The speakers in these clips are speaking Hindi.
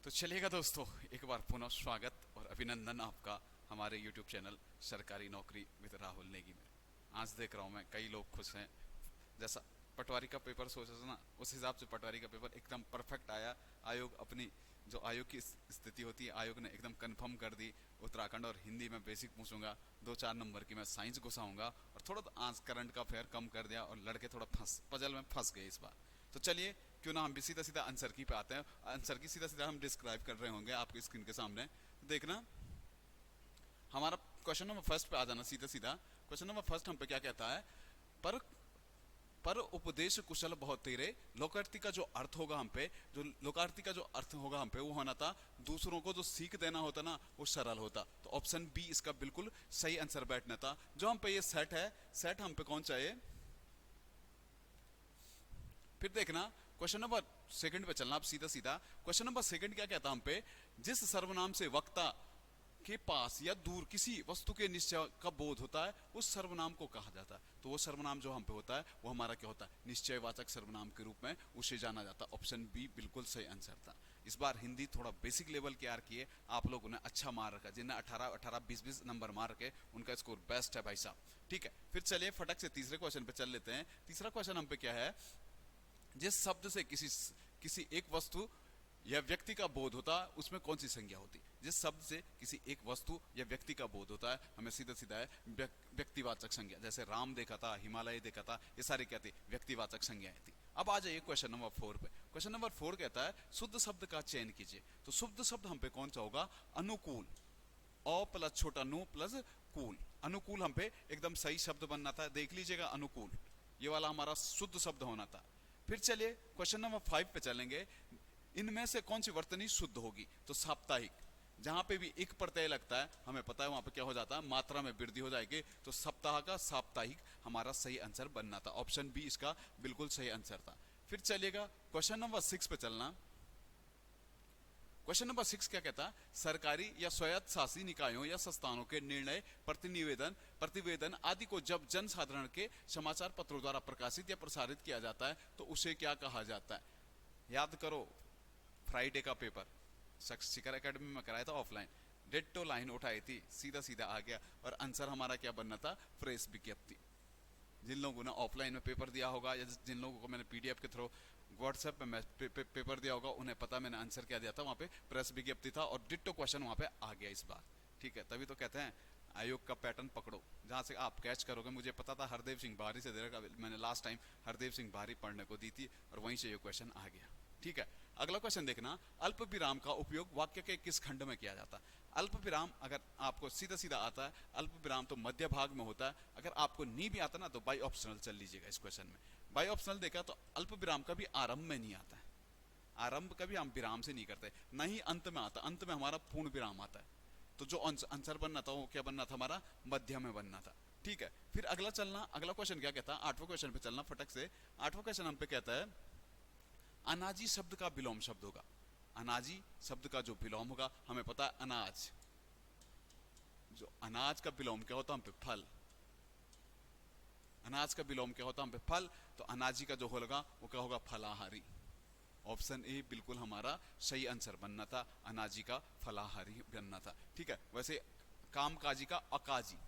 तो चलिएगा दोस्तों, एक बार पुनः स्वागत और अभिनंदन आपका हमारे YouTube चैनल सरकारी नौकरी विद राहुल नेगी में। आज देख रहा हूँ मैं कई लोग खुश हैं। जैसा पटवारी का पेपर सोचा था ना, उस हिसाब से पटवारी का पेपर एकदम परफेक्ट आया। आयोग अपनी जो आयोग की स्थिति होती है, आयोग ने एकदम कंफर्म कर दी। उत्तराखंड और हिंदी में बेसिक पूछूंगा, 2-4 नंबर की मैं साइंस घुसाऊंगा और थोड़ा आज करंट का फेयर कम कर दिया और लड़के थोड़ा पजल में फंस गए इस बार। तो चलिए क्यों ना हम भी सीधा सीधा आंसर की पे आते हैं। आंसर की सीधा सीधा हम डिस्क्राइब कर रहे होंगे आपकी स्क्रीन के सामने, देखना। हमारा क्वेश्चन नंबर फर्स्ट पे आ जाना सीधा सीधा। क्वेश्चन नंबर फर्स्ट हम पे क्या कहता है, पर पर उपदेश कुशल बहुत तेरे। लोकार्थी का जो अर्थ होगा हम पे, जो लोकार्थी का जो अर्थ होगा हम पे, वो होना था दूसरों को जो सीख देना होता ना, वो सरल होता। तो ऑप्शन बी इसका बिल्कुल सही आंसर बैठना था। जो हम पे ये सेट है, सेट हम पे कौन चाहिए। फिर देखना क्वेश्चन नंबर सेकंड पे चलना आप सीधा सीधा। क्वेश्चन नंबर सेकंड क्या कहता हम पे, जिस सर्वनाम से वक्ता के पास या दूर किसी वस्तु के निश्चय का बोध होता है, उस सर्वनाम को कहा जाता है। तो वो सर्वनाम जो हम पे होता है वो हमारा क्या होता है, निश्चयवाचक सर्वनाम के रूप में उसे जाना जाता है। ऑप्शन बी बिल्कुल सही आंसर था। इस बार हिंदी थोड़ा बेसिक लेवल के यार किए आप लोगों ने, अच्छा मार रखा। जिन्हें 18-18, 20-20 नंबर मार रखे उनका स्कोर बेस्ट है भाई साहब। ठीक है, फिर चलिए फटक से तीसरे क्वेश्चन पे चल लेते हैं। तीसरा क्वेश्चन हम पे क्या है, जिस शब्द से किसी एक वस्तु या व्यक्ति का बोध होता है, उसमें कौन सी संज्ञा होती। जिस शब्द से किसी एक वस्तु या व्यक्ति का बोध होता है, हमें सीधा सीधा है व्यक्तिवाचक संज्ञा। जैसे राम देखा था, हिमालय देखा था, ये सारी क्या थी, व्यक्तिवाचक संज्ञाएं थी। अब आ जाइए क्वेश्चन नंबर 4 पे। क्वेश्चन नंबर 4 कहता है शुद्ध शब्द का चयन कीजिए। तो शुद्ध शब्द हम पे कौन सा होगा, अनुकूल। अ प्लस छोटा नु प्लस कूल। अनुकूल हम पे एकदम सही शब्द बनना था, देख लीजिएगा अनुकूल, ये वाला हमारा शुद्ध शब्द होना था। फिर चलिए क्वेश्चन नंबर 5 पे चलेंगे। इनमें से कौन सी वर्तनी शुद्ध होगी। तो साप्ताहिक, जहां पे भी एक प्रत्यय लगता है हमें पता है वहां पे क्या हो जाता है, मात्रा में वृद्धि हो जाएगी। तो सप्ताह का साप्ताहिक हमारा सही आंसर बनना था। ऑप्शन बी इसका बिल्कुल सही आंसर था। फिर चलिएगा क्वेश्चन नंबर 6 पे चलना। क्वेश्चन नंबर 6 क्या कहता है, सरकारी या स्वायत्त शासी निकायों या संस्थानों के निर्णय, प्रतिवेदन आदि को जब जन साधारण के समाचार पत्रों द्वारा प्रकाशित या प्रसारित किया जाता है तो उसे क्या कहा जाता है। याद करो फ्राइडे का पेपर शिखर एकेडमी में कराया था ऑफलाइन, डिट्टो लाइन उठाई थी, सीधा सीधा आ गया और आंसर हमारा क्या बनना था, प्रेस विज्ञप्ति। जिन लोगों ने ऑफलाइन में पेपर दिया होगा या जिन लोगों को मैंने पीडीएफ के थ्रू व्हाट्सएप में पेपर दिया होगा, उन्हें पता मैंने आंसर क्या दिया था, वहां पे प्रेस विज्ञप्ति था और डिट्टो क्वेश्चन वहां पे आ गया इस बार। ठीक है, तभी तो कहते हैं आयोग का पैटर्न पकड़ो, जहां से आप कैच करोगे। मुझे पता था हरदेव सिंह बारी से देगा, मैंने लास्ट टाइम हरदेव सिंह बारी पढ़ने को दी थी और वहीं से ये क्वेश्चन आ गया। ठीक है, अगला क्वेश्चन देखना, अल्प विराम का उपयोग वाक्य के किस खंड में किया जाता है। अल्प विराम अगर आपको सीधा सीधा आता है, अल्प विराम तो मध्य भाग में होता है। अगर आपको नहीं भी आता ना तो बाई ऑप्शनल चल लीजिएगा इस क्वेश्चन में। बाई ऑप्शनल देखा तो अल्प विराम का भी आरंभ में नहीं आता है, आरंभ का भी हम विराम से नहीं करते, ना ही अंत में आता। अंत में हमारा पूर्ण विराम आता है। तो जो आंसर बनना था वो क्या बनना था, हमारा मध्य में बनना था। ठीक है, फिर अगला चलना, अगला क्वेश्चन क्या कहता है, 8वें क्वेश्चन पे चलना फटक से। 8वां क्वेश्चन हम पे कहता है अनाजी शब्द का विलोम शब्द होगा। अनाजी शब्द का जो विलोम होगा, हमें पता है अनाज, जो अनाज का विलोम क्या होता है हम पे फल। अनाज का विलोम क्या होता है हम पे फल, तो अनाजी का जो होगा वो क्या होगा, फलाहारी। ऑप्शन ए बिल्कुल हमारा सही आंसर बनना था, अनाजी का फलाहारी बनना था। ठीक है, वैसे कामकाजी का अकाजी,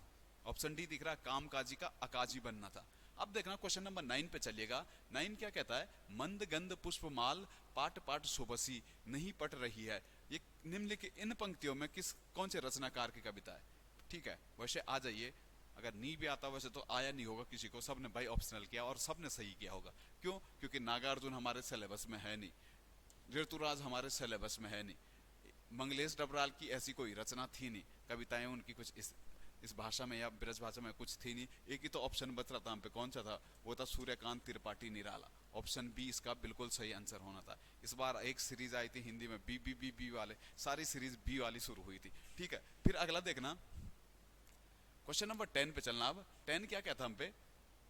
ऑप्शन डी दिख रहा है, कामकाजी का अकाजी बनना था। अब देखना क्वेश्चन नंबर 9 पे चलिएगा। 9 क्या कहता है, मंद गंध पुष्पमाल पाट पाट सुबसी नहीं पट रही है। ये निम्नलिखित इन पंक्तियों में कौन से रचनाकार की कविता है। ठीक है, वैसे आ जाइए, अगर नहीं भी आता वैसे तो आया नहीं होगा किसी को, सबने बाई ऑप्शनल किया और सबने सही किया होगा। क्यों, क्योंकि नागार्जुन हमारे सिलेबस में है नहीं, ऋतुराज हमारे सिलेबस में है नहीं, मंगलेश डबराल की ऐसी कोई रचना थी नहीं, कविताएं उनकी कुछ इस भाषा में या ब्रज भाषा में कुछ थी नहीं। एक ही तो ऑप्शन बच रहा था हम पे, कौन सा था, वो था सूर्यकांत त्रिपाठी निराला। ऑप्शन बी इसका बिल्कुल सही आंसर होना था। इस बार एक सीरीज आई थी हिंदी में बी बी बी बी वाले, सारी सीरीज बी वाली शुरू हुई थी। ठीक है, फिर अगला देखना क्वेश्चन नंबर 10 पे चलना। अब 10 क्या कहता हम पे,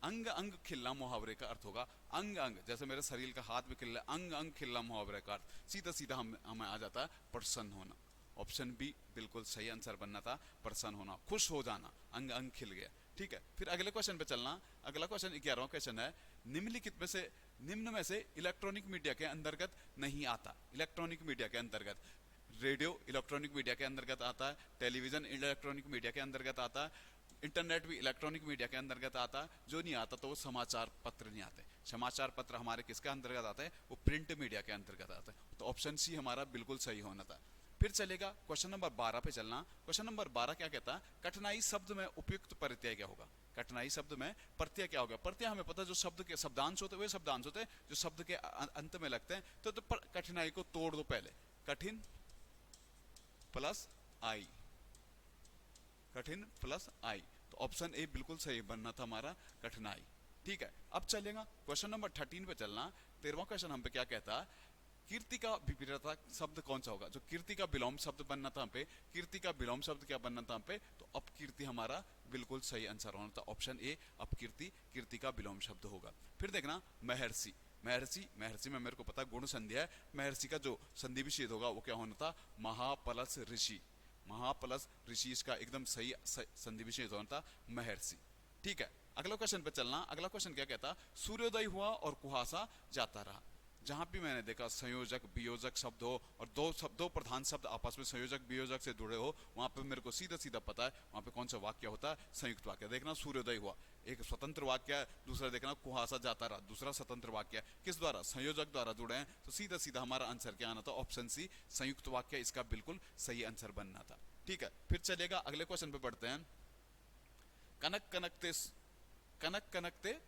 अंग अंग खिलना मुहावरे का अर्थ होगा। अंग अंग, जैसे मेरे शरीर का हाथ भी खिल रहा है, अंग अंग खिलना मुहावरे का अर्थ सीधा सीधा हमें आ जाता है प्रसन्न होना। ऑप्शन बी बिल्कुल सही आंसर बनना था, प्रसन्न होना, खुश हो जाना, अंग अंग खिल गया। ठीक है, फिर अगले क्वेश्चन पे चलना। अगला क्वेश्चन 11वां क्वेश्चन है, निम्नलिखित में से निम्न में से इलेक्ट्रॉनिक मीडिया के अंतर्गत नहीं आता। इलेक्ट्रॉनिक मीडिया के अंतर्गत रेडियो इलेक्ट्रॉनिक मीडिया के अंतर्गत आता है, टेलीविजन इलेक्ट्रॉनिक मीडिया के अंतर्गत आता है, इंटरनेट भी इलेक्ट्रॉनिक मीडिया के अंतर्गत आता है। जो नहीं आता तो वो समाचार पत्र नहीं आते। समाचार पत्र हमारे किसके अंतर्गत आते हैं? वो प्रिंट मीडिया के अंतर्गत आते हैं। तो ऑप्शन सी हमारा बिल्कुल सही होना था। फिर चलेगा क्वेश्चन नंबर 12 पे चलना। क्वेश्चन नंबर 12 क्या कहता है? कठिनाई शब्द में उपयुक्त प्रत्यय क्या होगा? कठिनाई शब्द में प्रत्यय क्या होगा? प्रत्यय हमें पता है जो शब्द के शब्दांश होते हैं वे शब्दांश होते हैं जो शब्द के अंत में लगते हैं। तो कठिनाई को तोड़ दो पहले, कठिन प्लस आई, कठिन प्लस आई। तो ऑप्शन ए बिल्कुल सही बनना था हमारा, कठिनाई। ठीक है, अब चलेगा क्वेश्चन नंबर 13 पे चलना। 13वां क्वेश्चन हम पे क्या कहता है? कीर्ति का विपरीत शब्द कौन सा होगा? जो कीर्ति का विलोम शब्द बनना था हम पे, कीर्ति का विलोम शब्द क्या बनना था हम पे? तो अपकीर्ति हमारा बिल्कुल सही आंसर होना था, ऑप्शन ए अपकीर्ति, कीर्ति का विलोम शब्द होगा। फिर देखना महर्षि। महर्षि, महर्षि में मेरे को पता गुण संधि है। महर्षि का जो संधि विच्छेद होगा वो क्या होना था? महाप्लस ऋषि। महाप्लस ऋषि इसका एकदम सही संधि विच्छेद होना था, महर्षि। ठीक है, अगला क्वेश्चन पे चलना। अगला क्वेश्चन क्या कहता? सूर्योदय हुआ और कुहासा जाता रहा। जहां भी मैंने देखा संयोजक वियोजक शब्द हो और दो प्रधान शब्द आपस में संयोजक वियोजक से जुड़े हो, वहां पे मेरे को सीधा सीधा पता है वहां पे कौन सा वाक्य होता है? संयुक्त वाक्य। देखना सूर्योदय हुआ एक स्वतंत्र वाक्य है, दूसरा देखना कुहासा जाता रहा दूसरा स्वतंत्र वाक्य है। किस द्वारा? संयोजक द्वारा जुड़े हैं। तो सीधा सीधा हमारा आंसर क्या आना था? ऑप्शन सी संयुक्त वाक्य इसका बिल्कुल सही आंसर बनना था। ठीक है, फिर चलेगा अगले क्वेश्चन पे पढ़ते हैं। कनक कनकते, कनक कनकते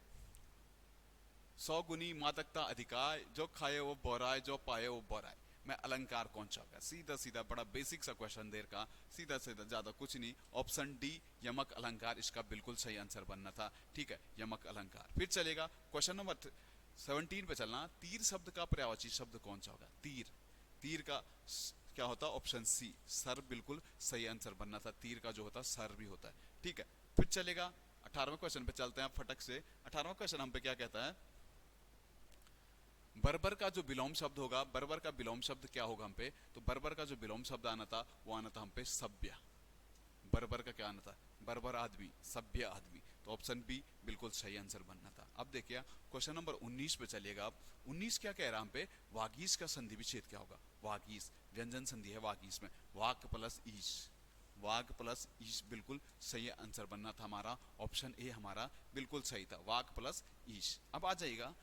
100 गुनी मादकता अधिकार, जो खाए वो बोराए, जो पाए वो बोराए। मैं अलंकार कौन सा होगा? सीधा सीधा बड़ा बेसिक सा क्वेश्चन देर का, सीधा सीधा ज्यादा कुछ नहीं। ऑप्शन डी यमक अलंकार इसका बिल्कुल सही आंसर बनना था। ठीक है, यमक अलंकार। फिर चलेगा क्वेश्चन नंबर 17 पे चलना। तीर शब्द का पर्यायवाची शब्द कौन सा होगा? तीर, तीर का क्या होता? ऑप्शन सी सर बिल्कुल सही आंसर बनना था। तीर का जो होता सर भी होता है। ठीक है, फिर चलेगा 18वें क्वेश्चन पे चलते हैं फटक से। 18वां क्वेश्चन हम पे क्या कहता है? बर्बर का जो विलोम शब्द होगा, बर्बर का विलोम शब्द क्या होगा हम पे? तो बर्बर का जो विलोम शब्द आना था वो आना था हम पे सभ्य। बर्बर का क्या आना था? बर्बर आदमी, सभ्य आदमी। तो ऑप्शन बी बिल्कुल सही आंसर बनना था। अब देखिए क्वेश्चन नंबर 19 पे चलिएगा। अब 19 क्या कह रहा हम पे? वागीश का संधि विच्छेद क्या होगा? वागीश व्यंजन संधि है वागीश में, वाक प्लस ईश, वाग प्लस ईश बिल्कुल सही आंसर बनना था हमारा। ऑप्शन ए हमारा बिल्कुल सही था, वाक प्लस ईश। अब आ जाएगा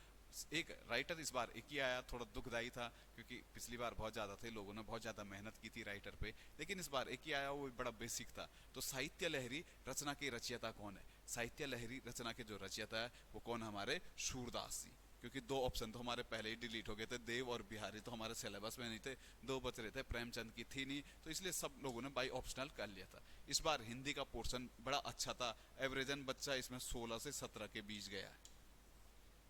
एक राइटर, इस बार एक ही आया, थोड़ा दुखदाई था क्योंकि पिछली बार बहुत ज्यादा थे, लोगों ने बहुत ज्यादा मेहनत की थी राइटर पे, लेकिन इस बार एक ही आया, वो बड़ा बेसिक था। तो साहित्य लहरी रचना के रचयिता कौन है? साहित्य लहरी रचना के जो रचयिता है वो कौन? हमारे सूरदास जी। क्योंकि दो ऑप्शन तो हमारे पहले ही डिलीट हो गए थे, देव और बिहारी तो हमारे सिलेबस में नहीं थे, दो बच रहे थे, प्रेमचंद की थी नहीं, तो इसलिए सब लोगों ने बाई ऑप्शनल कर लिया था। इस बार हिंदी का पोर्शन बड़ा अच्छा था, एवरेजन बच्चा इसमें 16 से 17 के बीच गया है।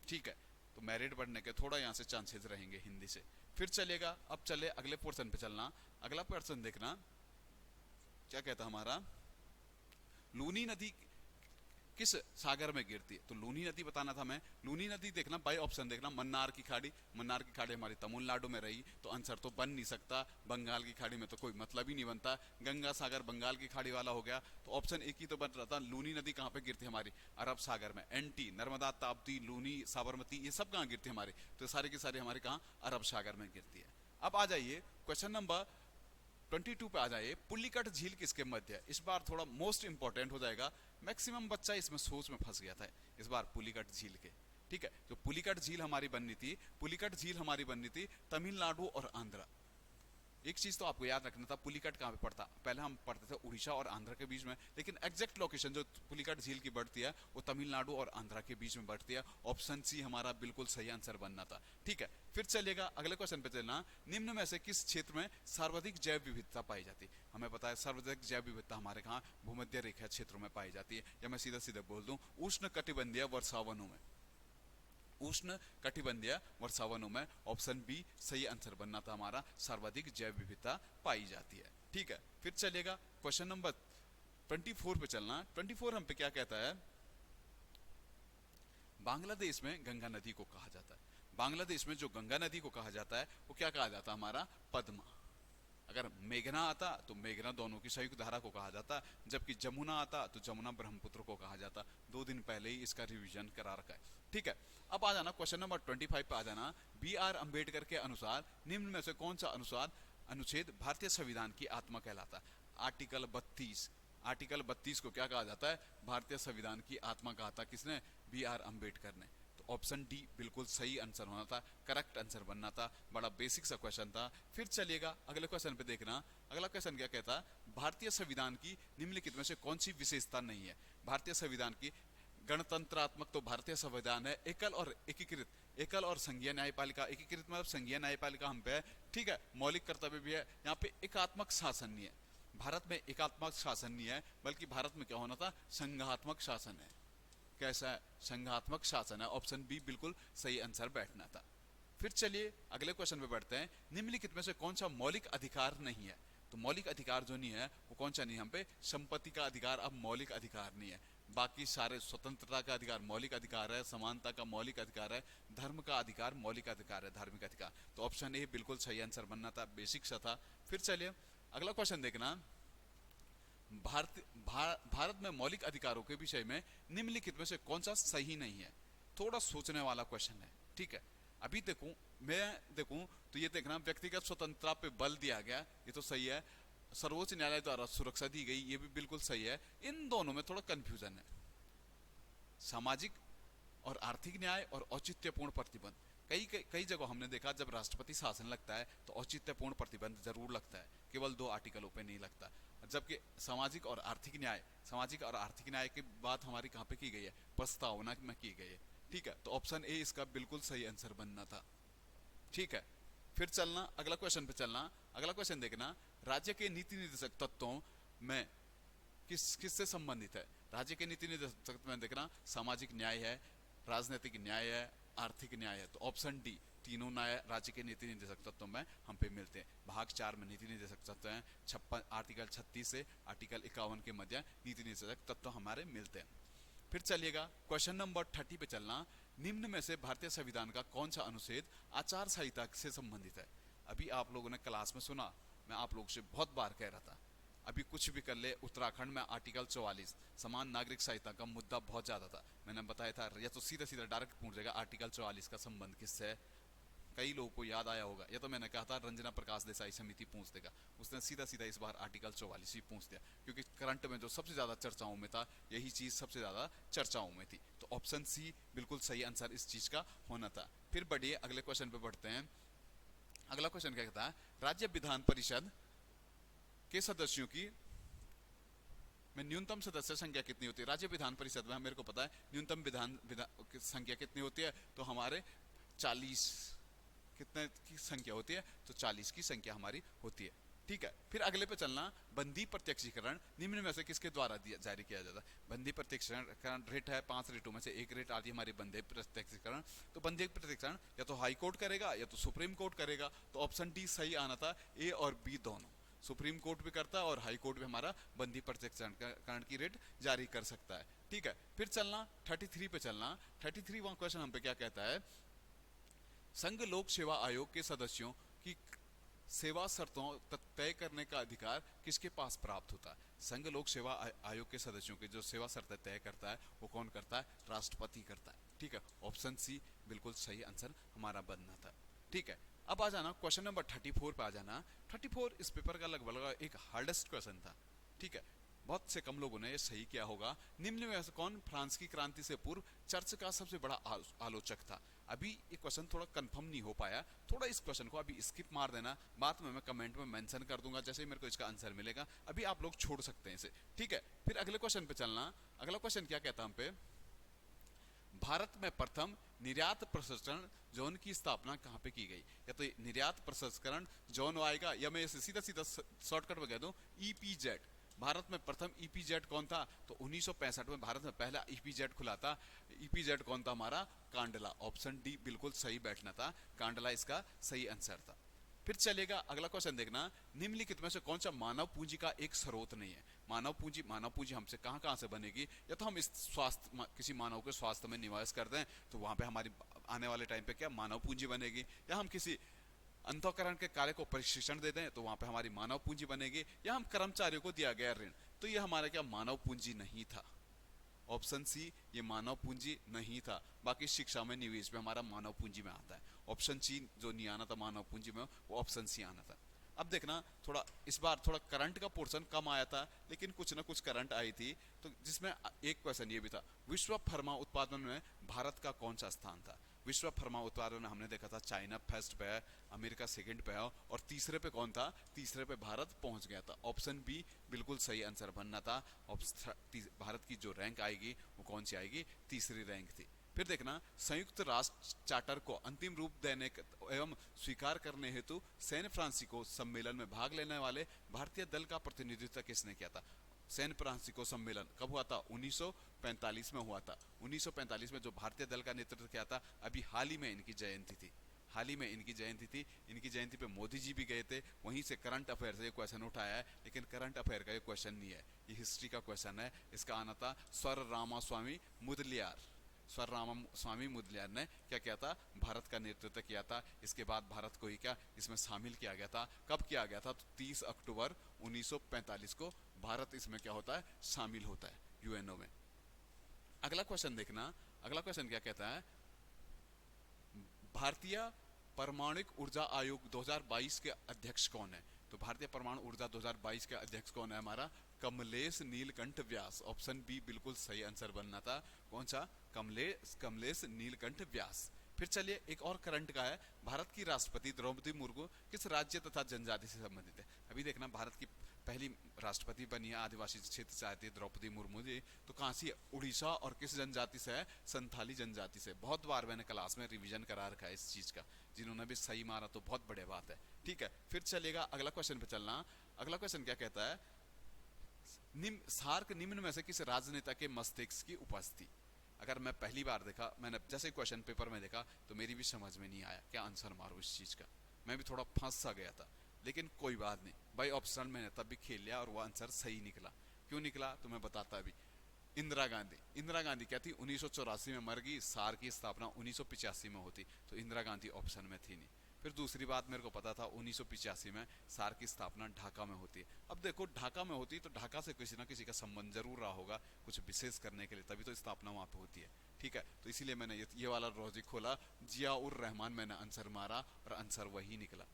ठीक है, तो मेरिट बढ़ने के थोड़ा यहाँ से चांसेस रहेंगे हिंदी से। फिर चलेगा, अब चले अगले पोर्शन पे चलना। अगला पोर्शन देखना क्या कहता हमारा? लूनी नदी किस सागर में गिरती है? तो लूनी नदी बताना था मैं। लूनी नदी देखना बाई ऑप्शन देखना, मन्नार की खाड़ी। मन्नार की खाड़ी हमारी तमिलनाडु में रही, तो आंसर तो बन नहीं सकता। बंगाल की खाड़ी में तो कोई मतलब ही नहीं बनता। गंगा सागर बंगाल की खाड़ी वाला हो गया, तो ऑप्शन एक ही तो बन रहा था। लूनी नदी कहाँ पे गिरती है हमारी? अरब सागर में। एंटी, नर्मदा, ताप्ती, लूनी, साबरमती, ये सब कहाँ गिरती है हमारी? तो सारी की सारी हमारी कहाँ? अरब सागर में गिरती है। अब आ जाइए क्वेश्चन नंबर 22 पे आ जाइए। पुलिकट झील किसके मध्य है? इस बार थोड़ा मोस्ट इंपॉर्टेंट हो जाएगा, मैक्सिमम बच्चा इसमें सोच में फंस गया था इस बार पुलिकट झील के। ठीक है, जो पुलिकट झील हमारी बननी थी, पुलिकट झील हमारी बननी थी तमिलनाडु और आंध्रा। एक चीज तो आपको याद रखना था, पुलिकट कहाँ पे पड़ता? पहले हम पढ़ते थे उड़ीसा और आंध्र के बीच में, लेकिन एग्जैक्ट लोकेशन जो पुलिकट झील की बढ़ती है वो तमिलनाडु और आंध्र के बीच में बढ़ती है। ऑप्शन सी हमारा बिल्कुल सही आंसर बनना था। ठीक है, फिर चलिएगा अगले क्वेश्चन पे चलना। निम्न में से किस क्षेत्र में सर्वाधिक जैव विविधता पाई जाती है? हमें पता है सर्वाधिक जैव विविधता हमारे कहाँ? भूमध्य रेखा क्षेत्रों में पाई जाती है, या मैं सीधा सीधा बोल दूं उष्ण कटिबंधीय वर्षावनों में। उष्ण कटिबंधीय वर्षावनों में ऑप्शन बी सही आंसर बनना था हमारा, सर्वाधिक जैव विविधता पाई जाती है। ठीक है, फिर चलेगा क्वेश्चन नंबर 24 पे चलना। 24 हम पे क्या कहता है? बांग्लादेश में गंगा नदी को कहा जाता है, बांग्लादेश में जो गंगा नदी को कहा जाता है वो क्या कहा जाता है हमारा? पद्मा। अगर मेघना आता तो मेघना दोनों की संयुक्त धारा को कहा जाता, जबकि जमुना आता तो जमुना ब्रह्मपुत्र को कहा जाता। 2 दिन पहले ही इसका रिवीजन करा रखा है, ठीक है। अब आ जाना क्वेश्चन नंबर 25 पे आ जाना। बी आर अम्बेडकर के अनुसार निम्न में से कौन सा अनुच्छेद भारतीय संविधान की आत्मा कहलाता है? आर्टिकल 32। आर्टिकल 32 को क्या कहा जाता है? भारतीय संविधान की आत्मा कहा था, किसने? बी आर अम्बेडकर ने। तो ऑप्शन डी बिल्कुल सही आंसर होना था, करेक्ट आंसर बनना था। बड़ा बेसिक सा क्वेश्चन था। फिर चलिएगा अगले क्वेश्चन पे देखना। अगला क्वेश्चन क्या कहता है? भारतीय संविधान की निम्नलिखित में से कौन सी विशेषता नहीं है? भारतीय संविधान की गणतंत्रात्मक तो भारतीय संविधान है, एकल और एकीकृत, एकल और संघीय न्यायपालिका। एकीकृत मतलब संघीय न्यायपालिका हम पे है, ठीक है। मौलिक कर्तव्य भी है। यहाँ पे एकात्मक शासन नहीं है, भारत में एकात्मक शासन नहीं है, बल्कि भारत में क्या होना था? संघात्मक शासन है। कैसा है? संघात्मक शासन है। ऑप्शन बी बिल्कुल सही आंसर बैठना था। फिर चलिए अगले क्वेश्चन पे बढ़ते हैं। निम्नलिखित में से कौन सा मौलिक अधिकार नहीं है? तो मौलिक अधिकार जो नहीं है वो कौन सा नहीं है? हम पे संपत्ति का अधिकार अब मौलिक अधिकार नहीं है। बाकी सारे स्वतंत्रता का अधिकार मौलिक अधिकार है, समानता का मौलिक अधिकार है, धर्म का अधिकार मौलिक अधिकार है, धार्मिक अधिकार। तो ऑप्शन ए बिल्कुल सही आंसर बनना था, बेसिक सा था। फिर चलिए अगला क्वेश्चन देखना। भारत में मौलिक अधिकारों के विषय में निम्नलिखित में से कौन सा सही नहीं है? थोड़ा सोचने वाला क्वेश्चन है, ठीक है। अभी मैं देखूं तो ये देखना, व्यक्तिगत स्वतंत्रता पे बल दिया गया, ये तो सही है। सर्वोच्च न्यायालय द्वारा सुरक्षा दी गई, ये भी बिल्कुल सही है। इन दोनों में थोड़ा कंफ्यूजन है। सामाजिक और आर्थिक न्याय और औचित्यपूर्ण प्रतिबंध, कई जगह हमने देखा जब राष्ट्रपति शासन लगता है तो औचित्यपूर्ण प्रतिबंध जरूर लगता है, केवल 2 आर्टिकलों पे नहीं लगता। जबकि सामाजिक और आर्थिक न्याय की बात हमारी कहाँ पे की गई है? प्रस्तावना में की गई है, ठीक है। तो ऑप्शन ए इसका बिल्कुल सही आंसर बनना था, ठीक है। फिर चलना अगला क्वेश्चन पे चलना। अगला क्वेश्चन देखना, राज्य के नीति निर्देशक तत्वों में किससे संबंधित है? राज्य के नीति निर्देशक में देखना, सामाजिक न्याय है, राजनीतिक न्याय है, आर्थिक न्याय है। तो ऑप्शन डी तीनों न्याय राज्य के नीति निर्देशक तत्वों में हम पे मिलते हैं। भाग 4 में नीति निर्देशक तत्व हैं, 56 आर्टिकल 36 से आर्टिकल 51 के मध्य नीति निर्देशक तत्व हमारे मिलते हैं। फिर चलिएगा क्वेश्चन नंबर 30 पे चलना। निम्न में से भारतीय संविधान का कौन सा अनुच्छेद आचार संहिता से संबंधित है? अभी आप लोगों ने क्लास में सुना, मैं आप लोगों से बहुत बार कह रहा था, अभी कुछ भी कर ले, उत्तराखंड में आर्टिकल 44 समान नागरिक संहिता का मुद्दा बहुत ज्यादा था। मैंने बताया था, या तो सीधा सीधा डायरेक्ट पूछ जाएगा आर्टिकल 44 का संबंध किससे है। कई लोगों को याद आया होगा, या तो मैंने कहा था रंजना प्रकाश देसाई समिति पूछ देगा, उसने सीधा सीधा इस बार आर्टिकल 44 ही पूछ दिया, क्योंकि करंट में जो सबसे ज्यादा चर्चाओं में था, यही चीज सबसे ज्यादा चर्चाओं में थी। तो ऑप्शन सी बिल्कुल सही आंसर इस चीज का होना था। फिर बढ़िए अगले क्वेश्चन पे बढ़ते हैं। अगला क्वेश्चन क्या कहता है? राज्य विधान परिषद के सदस्यों की में न्यूनतम सदस्य संख्या कितनी होती है? राज्य विधान परिषद में मेरे को पता है न्यूनतम विधान संख्या कितनी होती है, तो हमारे 40 कितने की संख्या होती है? तो 40 की संख्या हमारी होती है, ठीक है। फिर अगले पे चलना, बंदी प्रत्यक्षीकरण निम्न में से किसके द्वारा जारी किया जाता है? बंदी प्रत्यक्षीकरण रेट है, 5 रेटों में से एक रेट आती है हमारी बंदी प्रत्यक्षीकरण। तो बंदी प्रत्यक्षीकरण या तो हाई कोर्ट करेगा या तो सुप्रीम कोर्ट करेगा। तो ऑप्शन डी सही आना था, ए और बी दोनों। सुप्रीम कोर्ट भी करता है और हाई कोर्ट भी हमारा बंदी प्रत्यक्षीकरण की रेट जारी कर सकता है, ठीक है। फिर चलना 33 पे चलना। 33वां क्वेश्चन हम पे क्या कहता है? संघ लोक सेवा आयोग के सदस्यों की सेवा शर्तों तय करने का अधिकार किसके पास प्राप्त होता है? संघ लोक सेवा आयोग के सदस्यों की जो सेवा शर्तें तय करता है वो कौन करता है? राष्ट्रपति करता है, ठीक है। ऑप्शन सी बिल्कुल सही आंसर हमारा बनना था, ठीक है। अब आ जाना क्वेश्चन नंबर 34 पे आ जाना। 34 इस पेपर का लगभग एक हार्डेस्ट क्वेश्चन था, ठीक है। बहुत से कम लोगों ने ये सही किया होगा। निम्न में से कौन फ्रांस की क्रांति से पूर्व चर्च का सबसे बड़ा आलोचक था? अभी ये क्वेश्चन थोड़ा कंफर्म नहीं हो पाया, थोड़ा इस क्वेश्चन को अभी स्किप मार देना, बाद में मैं कमेंट में मेंशन कर दूंगा जैसे ही मेरे को इसका आंसर मिलेगा। अभी आप लोग छोड़ सकते हैं इसे, ठीक है। फिर अगले क्वेश्चन पे चलना। अगला क्वेश्चन क्या कहता है हम पे? भारत में प्रथम निर्यात प्रसंस्करण जोन की स्थापना कहां पे की गई? या तो निर्यात प्रसंस्करण जोन आएगा, या मैं इसे सीधा सीधा शॉर्टकट में कह दूं ईपीजेड। भारत में प्रथम ईपीजेड कौन था? तो 1965 में भारत में पहला ईपीजेड खुला था। ईपीजेड कौन था हमारा? कांडला। ऑप्शन डी बिल्कुल सही बैठना था, कांडला इसका सही आंसर था। फिर चलेगा अगला क्वेश्चन देखना। निम्नलिखित में से कौन सा मानव पूंजी का एक स्रोत नहीं है? मानव पूंजी हमसे कहां से बनेगी? या तो हम इस किसी मानव के स्वास्थ्य में निवेश करते हैं तो वहां पे हमारी आने वाले टाइम पे क्या मानव पूंजी बनेगी, या हम किसी अंतःकरण के कार्य को प्रशिक्षण दे दें तो वहां पे हमारी मानव पूंजी बनेगी, या हम कर्मचारियों को दिया गया ऋण, तो ये हमारा क्या मानव पूंजी नहीं था। ऑप्शन सी ये मानव पूंजी नहीं था। बाकी शिक्षा में निवेश में हमारा मानव पूंजी में आता है। ऑप्शन सी जो नहीं आना था मानव पूंजी में, वो ऑप्शन सी आना था। अब देखना थोड़ा इस बार थोड़ा करंट का पोर्शन कम आया था, लेकिन कुछ ना कुछ करंट आई थी, तो जिसमें एक क्वेश्चन ये भी था, विश्व फर्मा उत्पादन में भारत का कौन सा स्थान था। विश्व फर्मा उत्पादन में हमने देखा था चाइना फर्स्ट पे है, अमेरिका सेकंड पे है, और तीसरे पे कौन था, तीसरे पे भारत पहुंच गया था। ऑप्शन बी बिल्कुल सही आंसर बनना था। भारत की जो रैंक आएगी वो कौन सी आएगी, तीसरी रैंक थी। फिर देखना, संयुक्त राष्ट्र चार्टर को अंतिम रूप देने एवं स्वीकार करने हेतु सैन फ्रांसिस्को सम्मेलन में भाग लेने वाले भारतीय दल का प्रतिनिधित्व किसने किया था। सैन फ्रांसिस्को सम्मेलन कब हुआ था, 1945 में हुआ था। 1945 में जो भारतीय दल का नेतृत्व किया था, अभी हाल ही में इनकी जयंती थी, हाल ही में इनकी जयंती थी। इनकी जयंती पे मोदी जी भी गए थे। वहीं से करंट अफेयर से क्वेश्चन उठाया है, लेकिन करंट अफेयर का ये क्वेश्चन नहीं है, ये हिस्ट्री का क्वेश्चन है। इसका आना था स्वर रामास्वामी मुदलियार। स्वर रामास्वामी मुदलियार ने क्या किया था, भारत का नेतृत्व किया था। इसके बाद भारत को ही क्या इसमें शामिल किया गया था। कब किया गया था, तो 30 अक्टूबर 1945 को भारत इसमें क्या होता है, शामिल होता है यूएनओ में। अगला क्वेश्चन देखना, अगला क्वेश्चन क्या कहता है, भारतीय परमाणु ऊर्जा आयोग 2022 के अध्यक्ष कौन है। तो भारतीय परमाणु ऊर्जा 2022 के अध्यक्ष कौन है, हमारा कमलेश नीलकंठ व्यास। ऑप्शन बी बिल्कुल सही आंसर बनना था। कौन सा, कमलेश नीलकंठ व्यास। फिर चलिए एक और करंट का है, भारत की राष्ट्रपति द्रौपदी मुर्मू किस राज्य तथा जनजाति से संबंधित है। अभी देखना, भारत की पहली राष्ट्रपति बनी है आदिवासी क्षेत्र से आती है द्रौपदी मुर्मू जी, तो कहाँ से, उड़ीसा, और किस जनजाति से है, संथाली जनजाति से। बहुत बार मैंने क्लास में रिवीजन करा रखा है इस चीज का, जिन्होंने भी सही मारा तो बहुत बड़े बात है। ठीक है, फिर चलेगा अगला क्वेश्चन पे चलना। अगला क्वेश्चन क्या कहता है, सार्क निम्न में से किस राजनेता के मस्तिष्क की उपस्थिति। अगर मैं पहली बार देखा, मैंने जैसे क्वेश्चन पेपर में देखा तो मेरी भी समझ में नहीं आया क्या आंसर मारूं इस चीज का, मैं भी थोड़ा फंस सा गया था। लेकिन कोई बात नहीं, भाई ऑप्शन मैंने तब भी खेल लिया और वो आंसर सही निकला। क्यों निकला तो मैं बताता अभी। इंदिरा गांधी, इंदिरा गांधी क्या थी, 1984 में मर गई। सार्क की स्थापना 1985 में होती, तो इंदिरा गांधी ऑप्शन में थी नहीं। फिर दूसरी बात मेरे को पता था 1985 में सार्क की स्थापना ढाका में होती है। अब देखो ढाका में होती तो ढाका से किसी ना किसी का संबंध जरूर रहा होगा कुछ विशेष करने के लिए, तभी तो स्थापना वहां पे होती है। ठीक है, तो इसीलिए मैंने ये वाला लॉजिक खोला, जिया उर रहमान मैंने आंसर मारा और आंसर वही निकला।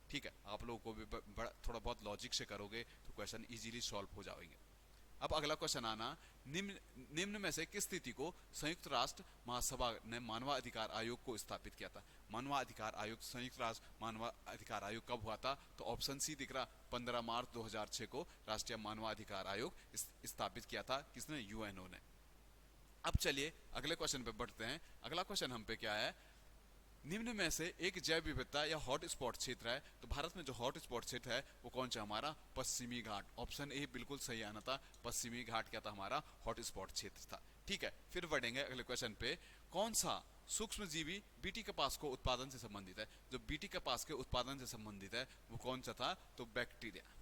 ठीक है, आप लोगों को भी थोड़ा बहुत लॉजिक से करोगे तो क्वेश्चन इजीली सॉल्व हो जाएंगे। अब अगला क्वेश्चन आना, निम्न में से किस स्थिति को संयुक्त राष्ट्र महासभा ने मानवाधिकार आयोग को स्थापित किया था। मानवाधिकार आयोग, संयुक्त राष्ट्र मानवाधिकार आयोग कब हुआ था, तो ऑप्शन सी दिख रहा, 15 मार्च 2006 को राष्ट्रीय मानवाधिकार आयोग स्थापित किया था। किसने, यूएनओ ने। अब चलिए अगले क्वेश्चन पे बढ़ते हैं। अगला क्वेश्चन हम पे क्या है, निम्न में से एक जैव विविधता या हॉट स्पॉट क्षेत्र है। तो भारत में जो हॉट स्पॉट क्षेत्र है वो कौन सा, हमारा पश्चिमी घाट। ऑप्शन ए बिल्कुल सही आना था, पश्चिमी घाट क्या था, हमारा हॉट स्पॉट क्षेत्र था। ठीक है, फिर बढ़ेंगे अगले क्वेश्चन पे। कौन सा सूक्ष्म जीवी बीटी कपास को उत्पादन से संबंधित है। जो बीटी कपास के उत्पादन से संबंधित है वो कौन सा था, तो बैक्टीरिया।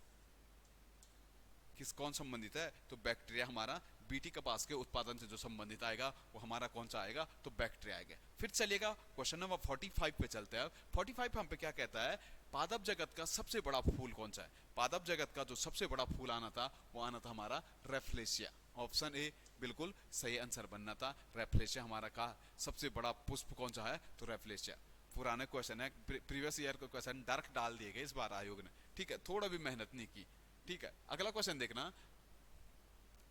कौन संबंधित है, तो बैक्टीरिया हमारा बीटी कपास के उत्पादन से जो संबंधित आएगा वो हमारा कौन सा आएगा, तो बैक्टीरिया आएगा। फिर चलेगा क्वेश्चन नंबर 45 पे चलते हैं। 45 हम पे क्या कहता है, पादप जगत का सबसे बड़ा फूल कौन सा है। पादप जगत का जो सबसे बड़ा फूल आना था वो आना था हमारा रेफ्लेशिया। ऑप्शन ए बिल्कुल सही आंसर बनना था। रेफ्लेशिया हमारा का सबसे बड़ा पुष्प कौन सा है, तो रेफ्लेशिया। पुराने क्वेश्चन है, प्रीवियस ईयर के क्वेश्चन डार्क डाल दिए गए इस बार आयोग ने। ठीक है, थोड़ा भी मेहनत नहीं की। ठीक है, अगला क्वेश्चन देखना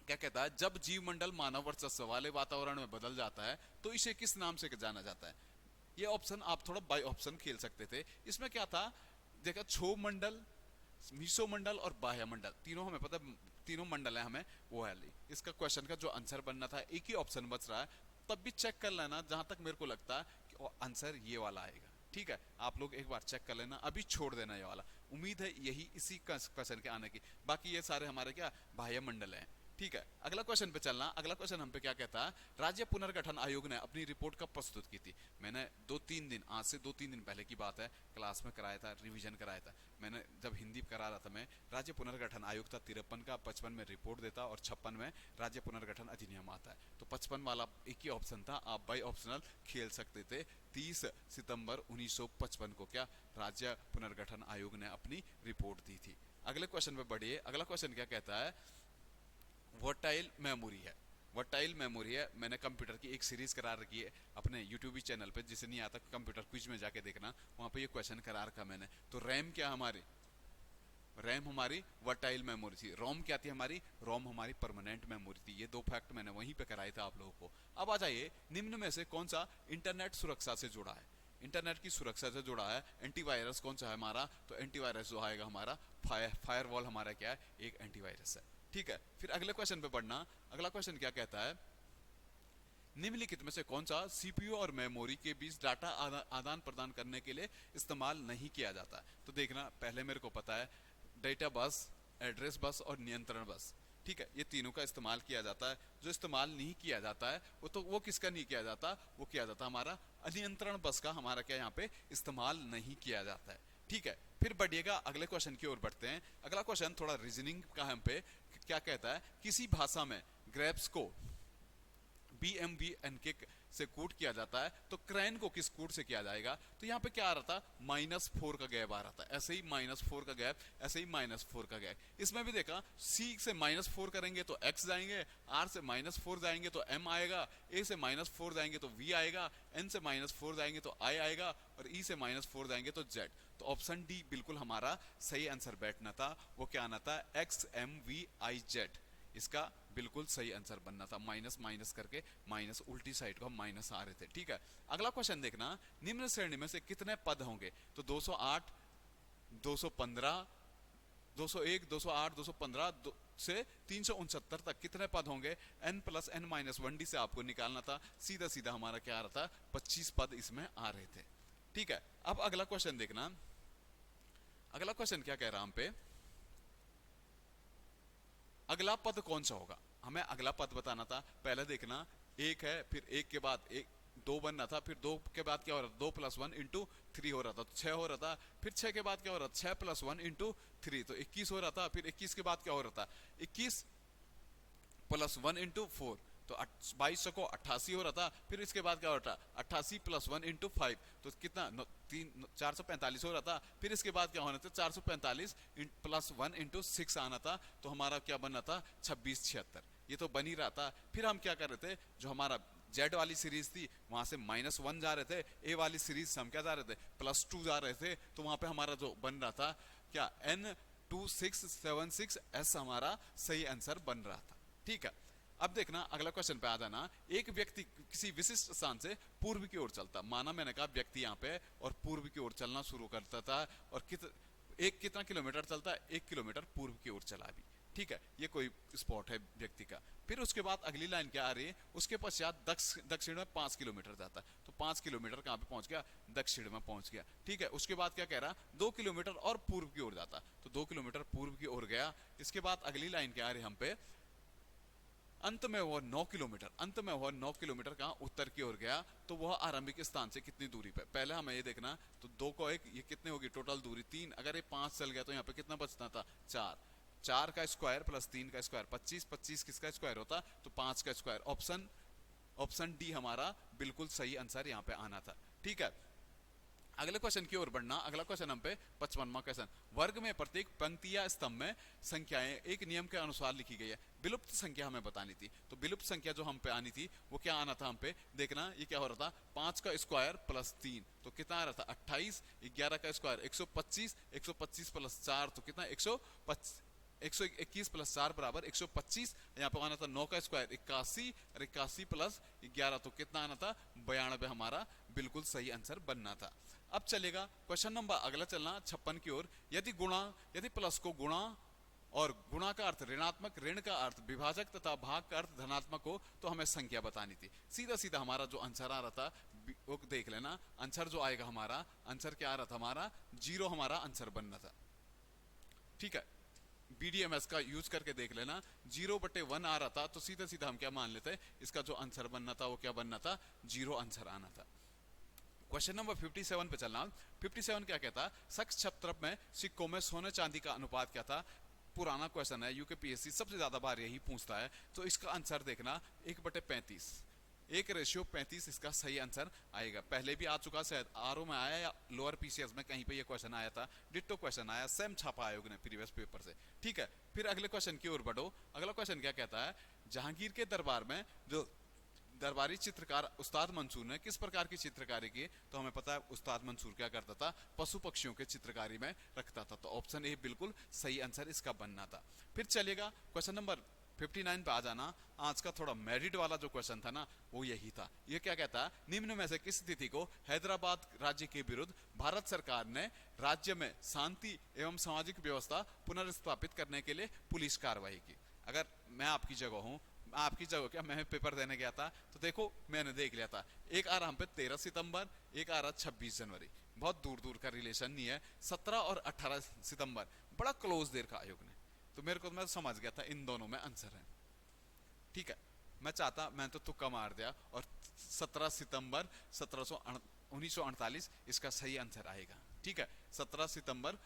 क्या कहता है, जब जीवमंडल मानव वर्चस्व वाले वातावरण में बदल जाता है तो इसे किस नाम से जाना जाता है। ये ऑप्शन आप थोड़ा बाय ऑप्शन खेल सकते थे। इसमें क्या था, देखा क्षोभ मंडल, मीसोमंडल और बाह्य मंडल, तीनों हमें पता, तीनों मंडल है हमें वो है। इसका क्वेश्चन का जो आंसर बनना था एक ही ऑप्शन बच रहा है, तब भी चेक कर लेना। जहां तक मेरे को लगता है कि आंसर ये वाला आएगा। ठीक है, आप लोग एक बार चेक कर लेना, अभी छोड़ देना ये वाला। उम्मीद है यही इसी क्वेश्चन के आने की। बाकी ये सारे हमारे क्या बाह्य मंडल हैं। ठीक है, अगला क्वेश्चन पे चलना। अगला क्वेश्चन हम पे क्या कहता है, राज्य पुनर्गठन आयोग ने अपनी रिपोर्ट कब प्रस्तुत की थी। मैंने 2-3 दिन, आज से 2-3 दिन पहले की बात है, क्लास में कराया था, रिवीजन कराया था मैंने। जब हिंदी करा रहा था मैं, राज्य पुनर्गठन आयोग था 53 का, 55 में रिपोर्ट देता और 56 में राज्य पुनर्गठन अधिनियम आता है। तो 55 वाला एक ही ऑप्शन था, आप बाई ऑप्शनल खेल सकते थे। 30 सितंबर 1955 को क्या राज्य पुनर्गठन आयोग ने अपनी रिपोर्ट दी थी। अगले क्वेश्चन पे बढ़िए। अगला क्वेश्चन क्या कहता है, वर्टाइल मेमोरी है। वर्टाइल मेमोरी है, मैंने कंप्यूटर की एक सीरीज करा रखी है अपने यूट्यूब चैनल पे, जिसे नहीं आता कंप्यूटर क्विज में जाके देखना, वहां पे ये क्वेश्चन करा रखा मैंने। तो रैम क्या हमारी, रैम हमारी वर्टाइल मेमोरी थी। रोम क्या थी हमारी, रोम हमारी परमानेंट मेमोरी थी। ये दो फैक्ट मैंने वहीं पे कराए थे आप लोगों को। अब आ जाइए, निम्न में से कौन सा इंटरनेट सुरक्षा से जुड़ा है। इंटरनेट की सुरक्षा से जुड़ा है एंटीवायरस कौन सा है हमारा, तो एंटीवायरस जो आएगा हमारा फायरवॉल हमारा क्या है, एक एंटीवायरस है। ठीक है, फिर अगले क्वेश्चन पे पढ़ना। अगला क्वेश्चन क्या कहता है, निम्नलिखित में से कौन सा सीपीयू और मेमोरी के बीच डाटा आदान प्रदान करने के लिए इस्तेमाल नहीं किया जाता। तो देखना, पहले मेरे को पता है डेटा बस, एड्रेस बस और नियंत्रण बस। ठीक है, ये तीनों का इस्तेमाल किया जाता है। जो इस्तेमाल नहीं किया जाता है वो किसका नहीं किया जाता, वो किया जाता हमारा नियंत्रण बस का, हमारा क्या यहाँ पे इस्तेमाल नहीं किया जाता है। ठीक है, फिर बढ़िएगा, अगले क्वेश्चन की ओर बढ़ते हैं। अगला क्वेश्चन थोड़ा रीजनिंग का हम पे क्या कहता है, किसी भाषा में ग्रेप्स को BMVN के से कूट किया जाता है, तो क्रैन को किस कूट से किया जाएगा। तो यहाँ पे क्या आ रहा था, -4 का गैप आ रहा था। ऐसे ही -4 का गैप, ऐसे ही -4 का गैप। इसमें भी देखा, C से -4 करेंगे तो X जाएंगे, R से -4 जाएंगे तो M आएगा, A से -4 जाएंगे तो V आएगा, N से -4 जाएंगे तो I आएगा, और E से -4 जाएंगे तो Z। तो ऑप्शन डी बिल्कुल हमारा सही आंसर बैठना था। वो क्या आना था, XMVIZ, इसका बिल्कुल सही आंसर बनना था। माइनस माइनस करके माइनस उल्टी साइड को माइनस आ रहे थे। ठीक है, अगला क्वेश्चन देखना, निम्न श्रेणी में से कितने पद होंगे। तो 208, 215, 201, 208, 215 से 369 तक कितने पद होंगे। n+n-1d से आपको निकालना था। सीधा सीधा हमारा क्या आ रहा था, 25 पद इसमें आ रहे थे। ठीक है, अब अगला क्वेश्चन देखना। अगला क्वेश्चन क्या कह रहा हम पे, अगला पद कौन सा होगा, हमें अगला पद बताना था। पहले देखना, एक है, फिर एक के बाद एक 2 बनना था, फिर 2 के बाद क्या हो रहा था, 2 + 1 × 3 हो रहा था, तो 6 हो रहा था। फिर 6 के बाद क्या हो रहा था, 6 + 1 × 3, तो 21 हो रहा था। फिर 21 के बाद क्या हो रहा था, 21 + 1 × 4, तो 2200 को 88 हो रहा था। फिर इसके बाद क्या हो रहा था, 88 + 1 × 5, तो कितना 445 हो रहा था। फिर इसके बाद क्या होना था, 445 + 1 × 6 आना था, तो हमारा क्या बनना था, 2676। ये तो बन ही रहा था। फिर हम क्या कर रहे थे, जो हमारा जेड वाली सीरीज थी वहां से -1 जा रहे थे, ए वाली सीरीज से हम क्या जा रहे थे, +2 जा रहे थे। तो वहां पे हमारा जो बन रहा था क्या, N2676S हमारा सही आंसर बन रहा था। ठीक है, अब देखना, अगला क्वेश्चन पे आ जाना। एक व्यक्ति किसी विशिष्ट स्थान से पूर्व की ओर चलता, माना मैंने कहा व्यक्ति यहाँ पे और पूर्व की ओर चलना शुरू करता था, और कितना किलोमीटर चलता है, 1 किलोमीटर पूर्व की ओर चला भी। ठीक है, ये कोई स्पॉट है व्यक्ति का। फिर उसके बाद अगली लाइन क्या आ रही है, उसके पश्चात दक्षिण में 5 किलोमीटर जाता है, तो 5 किलोमीटर कहाँ पे पहुंच गया, दक्षिण में पहुंच गया। ठीक है, उसके बाद क्या कह रहा, 2 किलोमीटर और पूर्व की ओर जाता, तो 2 किलोमीटर पूर्व की ओर गया। इसके बाद अगली लाइन क्या आ रही है हम पे, अंत में वह 9 किलोमीटर, अंत में वह 9 किलोमीटर कहाँ, उत्तर की ओर गया। तो वह आरंभिक स्थान से कितनी दूरी पे, पहले हमें ये देखना, तो 2 को 1, ये कितने होगी टोटल दूरी 3, अगर ये 5 चल गया तो यहाँ पे कितना बचता था, 4, 4 का स्क्वायर + 3 का स्क्वायर 25, 25 किसका स्क्वायर होता, तो 5 का स्क्वायर। ऑप्शन डी हमारा बिल्कुल सही आंसर यहाँ पे आना था। ठीक है, अगले क्वेश्चन की ओर बढ़ना। अगला क्वेश्चन हम पे 55वां क्वेश्चन, वर्ग में प्रत्येक पंक्ति या स्तंभ में संख्याएं एक नियम के अनुसार लिखी गई है। विलुप्त संख्या हमें बतानी थी, तो विलुप्त संख्या जो हम पे आनी थी वो क्या आना था हम पे, देखना ये क्या हो रहा था, 5 का स्क्वायर + 3, तो कितना आ रहा था 28, 11 का स्क्वायर 125, 125 + 4, तो कितना 121 + 4 = 125। यहाँ पे आना था 9 का स्क्वायर 81, और 81 + 11, तो कितना आना था 92, हमारा बिल्कुल सही आंसर बनना था। अब चलेगा क्वेश्चन नंबर अगला चलना 56 की ओर, यदि प्लस को गुणा और गुणा का अर्थ ऋणात्मक, ऋण का अर्थ विभाजक तथा भाग का अर्थ धनात्मक हो तो हमें संख्या बतानी थी। सीधा सीधा हमारा जो आंसर आ रहा था वो देख लेना, आंसर जो आएगा हमारा, आंसर क्या आ रहा था हमारा 0, हमारा आंसर बनना था। ठीक है, BDMS का यूज करके देख लेना, 0/1 आ रहा था तो सीधे सीधा हम क्या मान लेते हैं, इसका जो आंसर बनना था वो क्या बनना था, 0 आंसर आना था। क्वेश्चन नंबर 57 पे चलना। 57 क्या कहता, शख्स क्षत्रप में सिक्कों में सोने चांदी का अनुपात क्या था। पुराना क्वेश्चन है, यूकेपीएससी सबसे ज्यादा बार यही पूछता है, तो इसका आंसर देखना 1/35, 1:35 इसका सही आंसर आएगा। पहले भी आ चुका, शायद आरओ में आया या लोअर पीसीएस में कहीं पे ये क्वेश्चन आया था, डिट्टो क्वेश्चन आया, सेम छापा आयोग ने प्रीवियस पेपर से। ठीक है, फिर अगले क्वेश्चन की ओर बढ़ो। अगला क्वेश्चन क्या कहता है, जहांगीर के दरबार में जो दरबारी चित्रकार उस्ताद मंसूर ने किस प्रकार की चित्रकारी की, तो हमें पता है उस्ताद मंसूर क्या करता था, पशु पक्षियों के चित्रकारी में रखता था, तो ऑप्शन ए बिल्कुल सही आंसर इसका बनना था। फिर चलिएगा क्वेश्चन नंबर 59 पे आ जाना। आज का थोड़ा मेरिट वाला जो क्वेश्चन था ना वो यही था। ये क्या कहता है, निम्न में से किस स्थिति को हैदराबाद राज्य के विरुद्ध भारत सरकार ने राज्य में शांति एवं सामाजिक व्यवस्था पुनर्स्थापित करने के लिए पुलिस कार्रवाई की। अगर मैं आपकी जगह हूं, आपकी जगह क्या, मैं पेपर देने गया था तो देखो मैंने देख लिया था, एक आ रहा हम पे 13 सितंबर, एक आ रहा 26 जनवरी, बहुत दूर दूर का रिलेशन नहीं है। 17 और 18 सितंबर बड़ा क्लोज देर का आयोग ने, तो मेरे को मैं समझ गया था इन दोनों में आंसर है। ठीक है, मैं तो तुक्का मार दिया और 17 सितंबर 1948 इसका सही आंसर आएगा। ठीक है, 17 सितंबर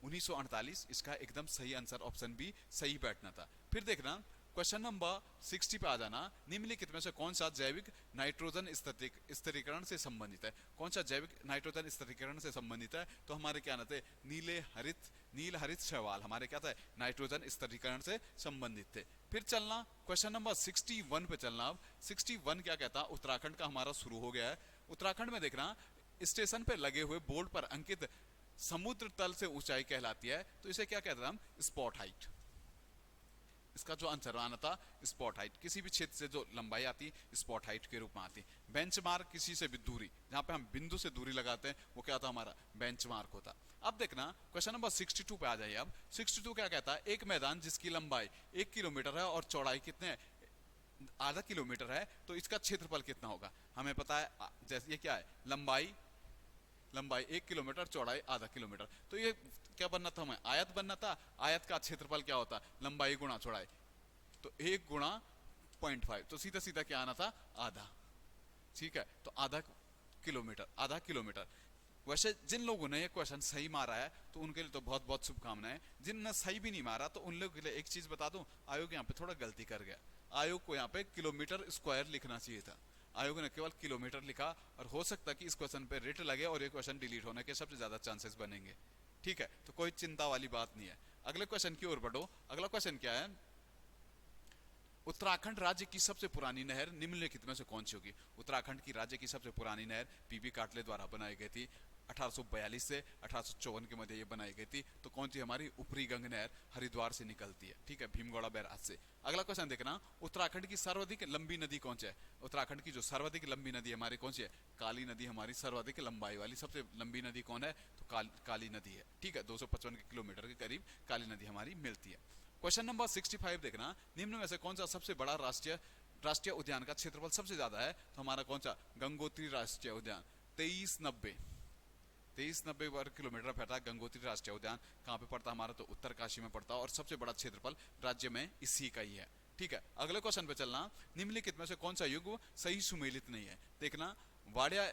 1948 इसका एकदम सही आंसर ऑप्शन बी सही बैठना था। फिर देखना क्वेश्चन नंबर 60 पे आ जाना। निम्नलिखित में से कौन सा जैविक नाइट्रोजन स्थिरीकरण से संबंधित है, कौन सा जैविक नाइट्रोजन स्थिरीकरण से संबंधित है, तो हमारे क्या थे, नील हरित शैवाल हमारे क्या था, नाइट्रोजन स्थिरीकरण से संबंधित थे। फिर चलना क्वेश्चन नंबर 61 पे चलना। अब 61 क्या कहता, उत्तराखंड का हमारा शुरू हो गया है। उत्तराखंड में देखना स्टेशन पे लगे हुए बोर्ड पर अंकित समुद्र तल से ऊंचाई कहलाती है, तो इसे क्या कहते हैं हम, स्पॉट हाइट। इसका जो आंसर आना था स्पॉट हाइट, किसी भी क्षेत्र से जो लंबाई आती स्पॉट हाइट के रूप में आती। बेंचमार्क किसी से भी दूरी, जहां पे हम बिंदु से दूरी लगाते हैं वो क्या होता हमारा बेंचमार्क होता। अब देखना क्वेश्चन नंबर 62 पे आ जाइए। अब 62 क्या कहता है, एक मैदान जिसकी लंबाई 1 किलोमीटर है और चौड़ाई कितने आधा किलोमीटर है, तो इसका क्षेत्रफल कितना होगा। हमें पता है जैसे ये क्या है, लंबाई 1 किलोमीटर, चौड़ाई आधा किलोमीटर, तो ये क्या बनना था, हमें आयत बनना था। आयत का क्षेत्रफल क्या होता, लंबाई गुणा चौड़ाई, तो 1 गुणा 0.5, तो सीधा सीधा क्या आना था, आधा। ठीक है, तो आधा किलोमीटर। वैसे जिन लोगों ने ये क्वेश्चन सही मारा है तो उनके लिए तो बहुत बहुत शुभकामनाएं, जिनने सही भी नहीं मारा तो उन लोगों के लिए एक चीज बता दूं, आयोग यहाँ पे थोड़ा गलती कर गया। आयोग को यहाँ पे किलोमीटर स्क्वायर लिखना चाहिए था, आयोग ने केवल किलोमीटर लिखा, और हो सकता है कि इस क्वेश्चन पे रिट लगे और ये क्वेश्चन डिलीट होने के सबसे ज्यादा चांसेस बनेंगे। ठीक है, तो कोई चिंता वाली बात नहीं है। अगले क्वेश्चन की ओर बढ़ो। अगला क्वेश्चन क्या है, उत्तराखंड राज्य की सबसे पुरानी नहर निम्नलिखित में से कौन सी होगी। उत्तराखंड की राज्य की सबसे पुरानी नहर पीबी काटले द्वारा बनाई गई थी, 1842 से 1854 के मध्य ये बनाई गई थी। तो कौन सी हमारी ऊपरी गंग नहर हरिद्वार से निकलती है। ठीक है, भीमगौड़ा बैराज से। अगला क्वेश्चन देखना, उत्तराखंड की सर्वाधिक लंबी नदी कौन सी है। उत्तराखंड की जो सर्वाधिक लंबी नदी हमारी कौन सी है, काली नदी हमारी सर्वाधिक लंबाई वाली सबसे लंबी नदी कौन है, तो काली नदी है। ठीक है, 255 किलोमीटर के करीब काली नदी हमारी मिलती है। क्वेश्चन नंबर 65 देखना, निम्न में से कौन सा सबसे बड़ा राष्ट्रीय उद्यान का क्षेत्रफल सबसे ज्यादा है, तो हमारा कौन सा, गंगोत्री राष्ट्रीय उद्यान, 2390 वर्ग किलोमीटर फैलता है गंगोत्री राष्ट्रीय उद्यान। कहाँ पे पड़ता है हमारा, तो उत्तरकाशी में पड़ता है, और सबसे बड़ा क्षेत्रफल राज्य में इसी का ही है। ठीक है, अगले क्वेश्चन पे चलना, निम्नलिखित में से कौन सा युग सही सुमेलित नहीं है। देखना वाडिया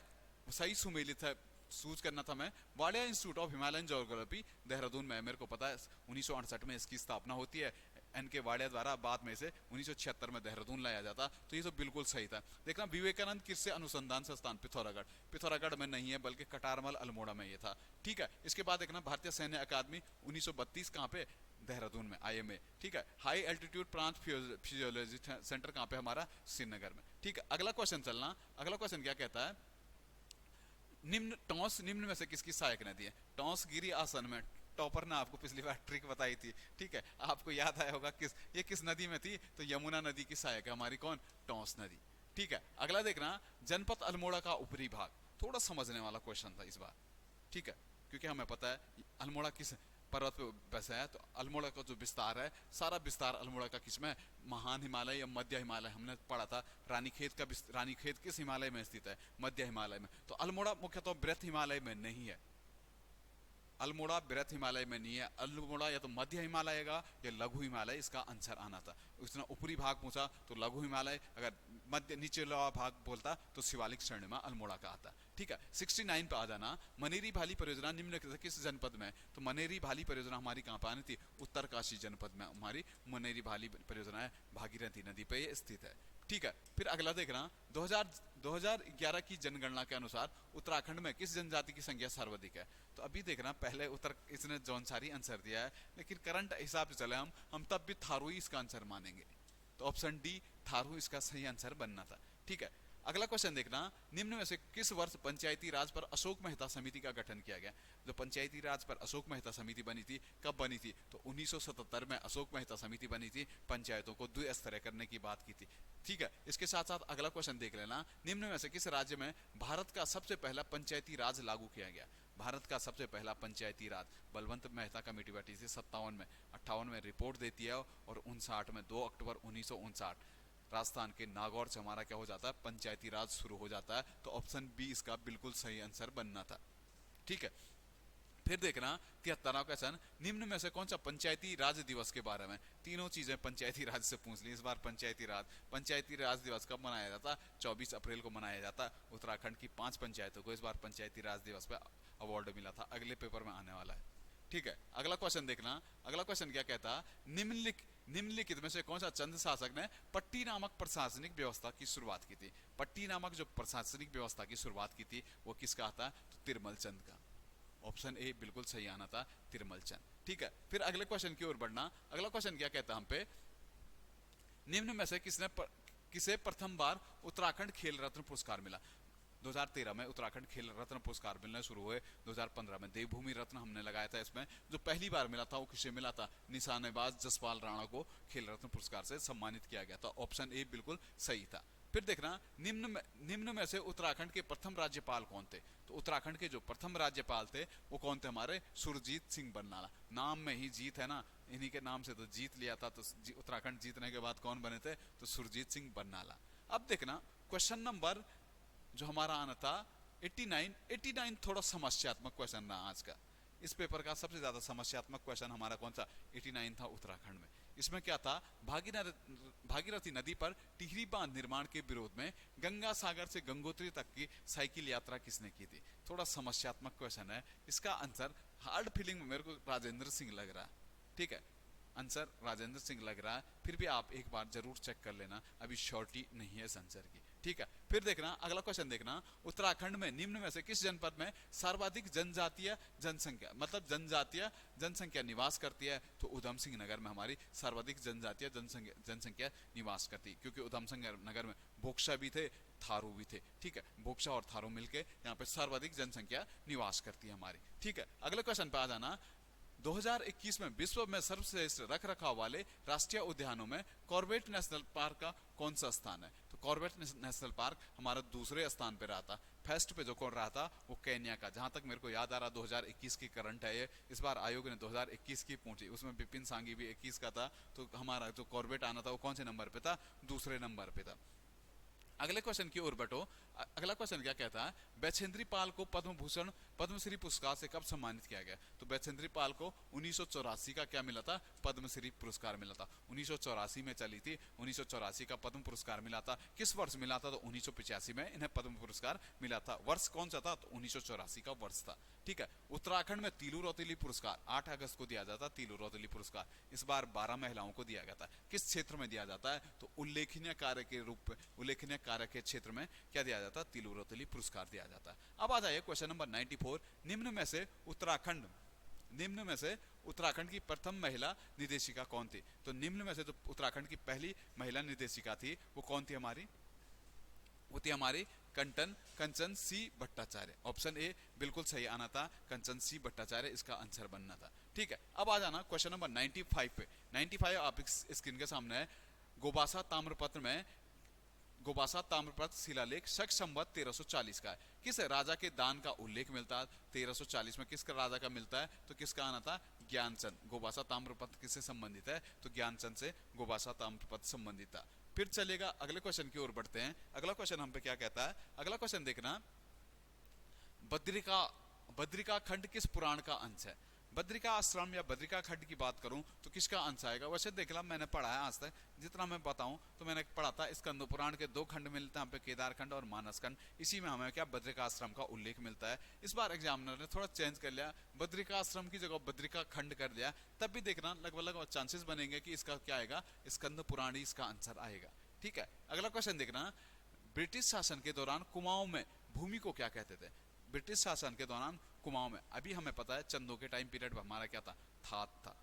सही सुमेलित है, सूज करना था मैं, Wadia institute of Himalayan geography Dehradun में, मेरे को पता है 1968 में इसकी स्थापना होती है एनके वाडिया द्वारा, बाद में से 1976 में देहरादून लाया जाता, तो ये तो बिल्कुल सही था। देखना विवेकानंद कृषि अनुसंधान संस्थान पिथौरागढ़ में नहीं है बल्कि कटारमल अल्मोड़ा में ये था। ठीक है, इसके बाद देखना भारतीय सैन्य अकादमी 1932 कहाँ पे, देहरादून में, IMA। ठीक है, high altitude plant physiology centre कहाँ पे हमारा, श्रीनगर में। ठीक है, अगला क्वेश्चन चलना। अगला क्वेश्चन क्या कहता है, निम्न में से किसकी सहायक नदी है। टॉस गिरी आसन में, टॉपर ने आपको पिछली बार ट्रिक बताई थी। ठीक है, आपको याद आया होगा ये किस नदी में थी, तो यमुना नदी की सहायक है हमारी कौन, टॉस नदी। ठीक है, अगला देखना, जनपद अल्मोड़ा का ऊपरी भाग, थोड़ा समझने वाला क्वेश्चन था इस बार। ठीक है, क्योंकि हमें पता है अल्मोड़ा किस पर्वत पे बसा है, तो अल्मोड़ा का जो विस्तार है, सारा विस्तार अल्मोड़ा का किसमें, महान हिमालय या मध्य हिमालय, हमने पढ़ा था। रानीखेत किस हिमालय में स्थित है, मध्य हिमालय में। तो अल्मोड़ा मुख्यतः बृहत हिमालय में नहीं है, अल्मोड़ा बृहत हिमालय में नहीं है, अल्मोड़ा या तो मध्य हिमालय का या लघु हिमालय, इसका आंसर आना था। उसने ऊपरी भाग पूछा तो लघु हिमालय, अगर मध्य नीचे वाला भाग बोलता तो शिवालिक श्रेणी में अल्मोड़ा का आता। ठीक है, 69 पे आ जाना। मनेरी भाली परियोजना निम्नलिखित से किस जनपद में है? तो मनेरी भाली परियोजना हमारी कहाँ पर आनी थी? उत्तरकाशी जनपद में हमारी मनेरी भाली परियोजना है, भागीरथी नदी पे ये स्थित है। ठीक है, फिर अगला देखना, 2011 की जनगणना के अनुसार उत्तराखंड में किस जनजाति की संख्या सर्वाधिक है? तो अभी देखना, पहले उत्तर इसने जौनसारी आंसर दिया है, लेकिन करंट हिसाब से चले हम तब भी थारू ही इसका आंसर मानेंगे। तो ऑप्शन डी थारू इसका सही आंसर बनना था। ठीक है, अगला क्वेश्चन देखना, निम्न में से किस वर्ष पंचायती राज पर अशोक मेहता समिति का गठन किया गया? जो पंचायती राज पर अशोक मेहता समिति बनी थी, कब बनी थी? तो 1977 में अशोक मेहता समिति बनी थी, पंचायतों को द्विस्तरीय करने की बात की थी। ठीक है, इसके साथ साथ अगला क्वेश्चन देख लेना, निम्न में से किस राज्य में भारत का सबसे पहला पंचायती राज लागू किया गया? भारत का सबसे पहला पंचायती राज, बलवंत मेहता कमेटी बैठी थी 57 में, 58 में रिपोर्ट देती है और 59 में 2 अक्टूबर 1959 राजस्थान के नागौर से हमारा क्या हो जाता है? पंचायती राज शुरू हो जाता है। तो ऑप्शन बी इसका बिल्कुल सही आंसर बनना था। ठीक है, फिर देखना 73वां क्वेश्चन, निम्न में से कौन सा पंचायती राज दिवस के बारे में? तीनों चीजें पंचायती राज से पूछ ली इस बार। पंचायती राज दिवस कब मनाया जाता? 24 अप्रैल को मनाया जाता। उत्तराखंड की 5 पंचायतों को इस बार पंचायती राज दिवस पे अवार्ड मिला था, अगले पेपर में आने वाला है। ठीक है, अगला क्वेश्चन देखना, अगला क्वेश्चन क्या कहता? निम्नलिखित में से कौन सा चंद शासक ने पट्टी नामक प्रशासनिक व्यवस्था की शुरुआत की थी? पट्टी नामक जो प्रशासनिक व्यवस्था की शुरुआत की थी वो किसका आता? तो तिरमल चंद का। ऑप्शन ए बिल्कुल सही आना था, तिरमल चंद। ठीक है, फिर अगले क्वेश्चन की ओर बढ़ना। अगला क्वेश्चन क्या कहता हम पे, निम्न में से किसे प्रथम बार उत्तराखंड खेल रत्न पुरस्कार मिला? 2013 में उत्तराखंड खेल रत्न पुरस्कार मिलने शुरू हुए। 2015 में देवभूमि रत्न हमने लगाया था। इसमें जो पहली बार मिला था वो किसे मिला था? निशानेबाज जसपाल राणा को खेल रत्न पुरस्कार से सम्मानित किया गया था। ऑप्शन ए बिल्कुल सही था। फिर देखना, निम्न में से उत्तराखंड के प्रथम राज्यपाल कौन थे? तो उत्तराखंड के जो प्रथम राज्यपाल थे वो कौन थे? हमारे सुरजीत सिंह बरनाला। नाम में ही जीत है ना, इन्हीं के नाम से तो जीत लिया था। तो उत्तराखंड जीतने के बाद कौन बने थे? तो सुरजीत सिंह बरनाला। अब देखना क्वेश्चन नंबर जो हमारा आना था 89 थोड़ा समस्यात्मक क्वेश्चन रहा आज का। इस पेपर का सबसे ज्यादा समस्यात्मक क्वेश्चन हमारा कौन सा? 89 था उत्तराखंड में। इसमें क्या था? भागीरथी नदी पर टिहरी बांध निर्माण के विरोध में गंगा सागर से गंगोत्री तक की साइकिल यात्रा किसने की थी? थोड़ा समस्यात्मक क्वेश्चन है। इसका आंसर हार्ड फीलिंग में मेरे को राजेंद्र सिंह लग रहा है। ठीक है, आंसर राजेंद्र सिंह लग रहा है। फिर भी आप एक बार जरूर चेक कर लेना, अभी श्योरिटी नहीं है इस आंसर की। ठीक है, फिर देखना अगला क्वेश्चन देखना, उत्तराखंड में निम्न में से किस जनपद में सर्वाधिक जनजातीय जनसंख्या, मतलब जनजातीय जनसंख्या निवास करती है? तो उधम सिंह नगर में हमारी सर्वाधिक जनजातीय जनसंख्या निवास करती है, क्योंकि उधम सिंह नगर में बोक्सा भी थे, थारू भी थे। ठीक है, बोक्सा और थारू मिलके यहाँ पे सर्वाधिक जनसंख्या निवास करती है हमारी। ठीक है, अगले क्वेश्चन पे आ जाना, 2021 में विश्व में सर्वश्रेष्ठ रख रखाव वाले राष्ट्रीय उद्यानों में कॉर्बेट नेशनल पार्क का कौन सा स्थान है? तो कॉर्बेट नेशनल पार्क हमारा दूसरे स्थान पे रहा था। फर्स्ट पे जो कौन रहा था वो केन्या का। जहां तक मेरे को याद आ रहा 2021 की करंट है ये, इस बार आयोग ने 2021 की पूछी, उसमें बिपिन सांगी भी 21 का था। तो हमारा जो कॉर्बेट आना था वो कौन से नंबर पे था? दूसरे नंबर पे था। अगले क्वेश्चन की ओर बढ़ो। अगला क्वेश्चन क्या कहता है? बैछेंद्री पाल को पद्म भूषण पद्मश्री पुरस्कार से कब सम्मानित किया गया? तो बैछेंद्री पाल को 1984 का क्या मिला था? पद्मश्री पुरस्कार मिला था। 1984 में चली थी, 1984 का पद्म पुरस्कार मिला था। किस वर्ष मिला था? तो 1985 में इन्हें पद्म पुरस्कार मिला था। वर्ष कौन सा था? तो 1984 का वर्ष था। ठीक है, उत्तराखंड में तीलू रौतेली पुरस्कार 8 अगस्त को दिया जाता। तीलू रौतेली पुरस्कार इस बार 12 महिलाओं को दिया गया था। किस क्षेत्र में दिया जाता है? तो उल्लेखनीय कार्य के रूप में, उल्लेखनीय कार्य के क्षेत्र में क्या दिया जाता है? तीलू रौतेली पुरस्कार दिया जाता है। अब आ जाइए क्वेश्चन नंबर 94, निम्न में से उत्तराखंड की प्रथम महिला निर्देशिका कौन थी? तो निम्न में से जो उत्तराखंड की पहली महिला निर्देशिका थी वो कौन थी हमारी? वो थी हमारी कंचन सी भट्टाचार्य। ऑप्शन ए बिल्कुल सही आना था, कंचन सी भट्टाचार्य इसका आंसर बनना था। ठीक है, अब आ जाना क्वेश्चन नंबर 95 पे। 95 आप स्क्रीन के सामने है। गोबासा ताम्रपत्र शिलालेख शक संवत 1340 का है। किस राजा के दान का उल्लेख मिलता है? 1340 में किसका राजा का मिलता है? तो किसका आना था? ज्ञानचंद। गोबासा ताम्रपत्र किससे संबंधित है? तो ज्ञानचंद से गोबासा ताम्रपत्र संबंधित था। फिर चलेगा अगले क्वेश्चन की ओर बढ़ते हैं। अगला क्वेश्चन हम पे क्या कहता है? अगला क्वेश्चन देखना, बद्रिका खंड किस पुराण का अंश है? बद्रिका आश्रम या बद्रिका खंड की बात करूं तो किसका अंश आएगा? वैसे देख ला, मैंने पढ़ा है आज तक जितना मैं बताऊं तो मैंने पढ़ा था स्कंद पुराण के 2 खंड मिलते हैं यहाँ पे, केदार खंड और मानस खंड। इसी में हमें क्या बद्रिका आश्रम का उल्लेख मिलता है। इस बार एग्जामिनर ने थोड़ा चेंज कर लिया, बद्रिका आश्रम की जगह बद्रिका खंड कर दिया। तब भी देखना लगभग चांसेस बनेंगे कि इसका क्या आएगा, स्कंद पुराण ही इसका आंसर आएगा। ठीक है, अगला क्वेश्चन देखना, ब्रिटिश शासन के दौरान कुमाऊं में भूमि को क्या कहते थे? ब्रिटिश शासन के दौरान कुमाऊं में, अभी हमें पता है चंदों के टाइम पीरियड में हमारा क्या था, थात था।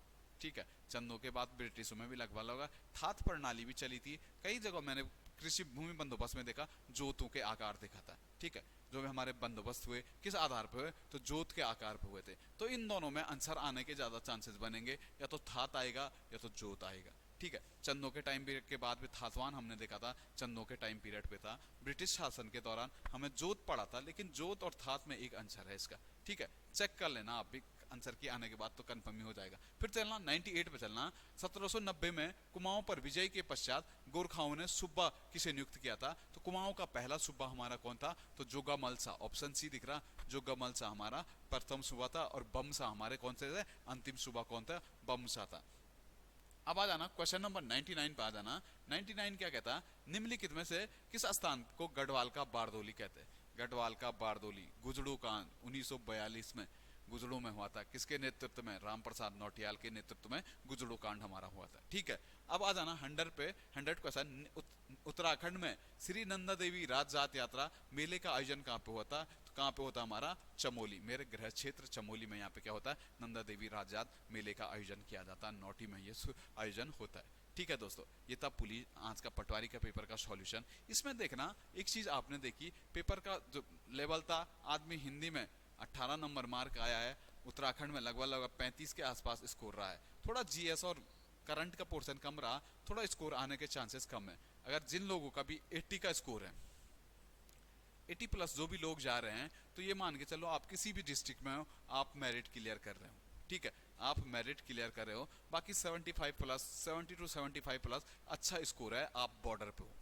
ठीक है, चंदों के बाद ब्रिटिशों में भी लगभग होगा थात प्रणाली भी चली थी। कई जगह मैंने कृषि भूमि बंदोबस्त में देखा जोतों के आकार देखा था। ठीक है, जो भी हमारे बंदोबस्त हुए किस आधार पर हुए, तो जोत के आकार पर हुए थे। तो इन दोनों में आंसर आने के ज्यादा चांसेस बनेंगे, या तो थात आएगा या तो जोत आएगा। ठीक है, चंदों के टाइम पीरियड के बाद भी थातवान हमने देखा था, चंदों के टाइम पीरियड पे था। ब्रिटिश शासन के दौरान हमें जोत पड़ा था, लेकिन जोत और थात में एक आंसर है इसका। ठीक है, चेक कर लेना आप भी, आंसर के आने के बाद तो कंफर्म ही हो जाएगा। फिर चलना 98 पे चलना, 1790 में कुमाऊं पर विजय के पश्चात गोरखाओं ने सूबा किसे नियुक्त किया था? तो कुमाऊं का पहला सूबा हमारा कौन था? तो जोगा मलसा, ऑप्शन सी दिख रहा, जोगा मलसा हमारा प्रथम सूबा था, और बमसा हमारे कौन से थे? अंतिम सूबा कौन था? बमसा था। अब आ जाना क्वेश्चन नंबर 99 पे आ जाना। 99 क्या कहता है, निम्नलिखित में से किस स्थान को गढ़वाल का बारदोली कहते हैं? गढ़वाल का बारदोली गुजड़ू कांड 1942 में गुजड़ू में हुआ था। किसके नेतृत्व में? राम प्रसाद नौटियाल के नेतृत्व में गुजड़ू कांड हमारा हुआ था। ठीक है, अब आ जाना 100 पे। 100 क्वेश्चन, उत्तराखंड में श्री नंदा देवी राजजात यात्रा मेले का आयोजन कहाँ पे हुआ था? तो कहाँ पे होता हमारा? चमोली, मेरे गृह क्षेत्र चमोली में यहाँ पे क्या होता है? नंदा देवी राजजात मेले का आयोजन किया जाता है, नौटी में ये आयोजन होता है। ठीक है दोस्तों, ये था पुलिस आज का पटवारी का पेपर का सॉल्यूशन। इसमें देखना एक चीज आपने देखी, पेपर का जो लेवल था, आदमी हिंदी में 18 नंबर मार्क आया है, उत्तराखंड में लगभग 35 के आसपास स्कोर रहा है। थोड़ा जीएस और करंट का पोर्शन कम रहा, थोड़ा स्कोर आने के चांसेस कम है। अगर जिन लोगों का भी 80 का स्कोर है, 80 प्लस जो भी लोग जा रहे हैं, तो ये मान के चलो आप किसी भी डिस्ट्रिक्ट में हो, आप मेरिट क्लियर कर रहे हो। ठीक है, आप मेरिट क्लियर कर रहे हो। बाकी 75 प्लस, 70 टू 75 प्लस अच्छा स्कोर है, आप बॉर्डर पे हो।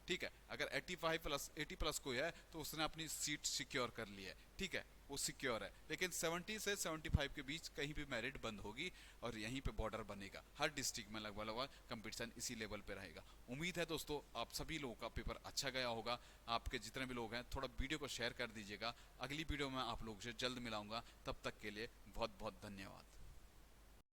ठीक है, अगर 85 प्लस 80 प्लस कोई है तो उसने अपनी सीट सिक्योर कर ली है। ठीक है, वो सिक्योर है। लेकिन 70 से 75 के बीच कहीं भी मेरिट बंद होगी और यहीं पे बॉर्डर बनेगा। हर डिस्ट्रिक्ट में लगभग कंपटीशन इसी लेवल पे रहेगा। उम्मीद है दोस्तों आप सभी लोगों का पेपर अच्छा गया होगा। आपके जितने भी लोग हैं थोड़ा वीडियो को शेयर कर दीजिएगा। अगली वीडियो में आप लोगों से जल्द मिलाऊंगा, तब तक के लिए बहुत बहुत धन्यवाद।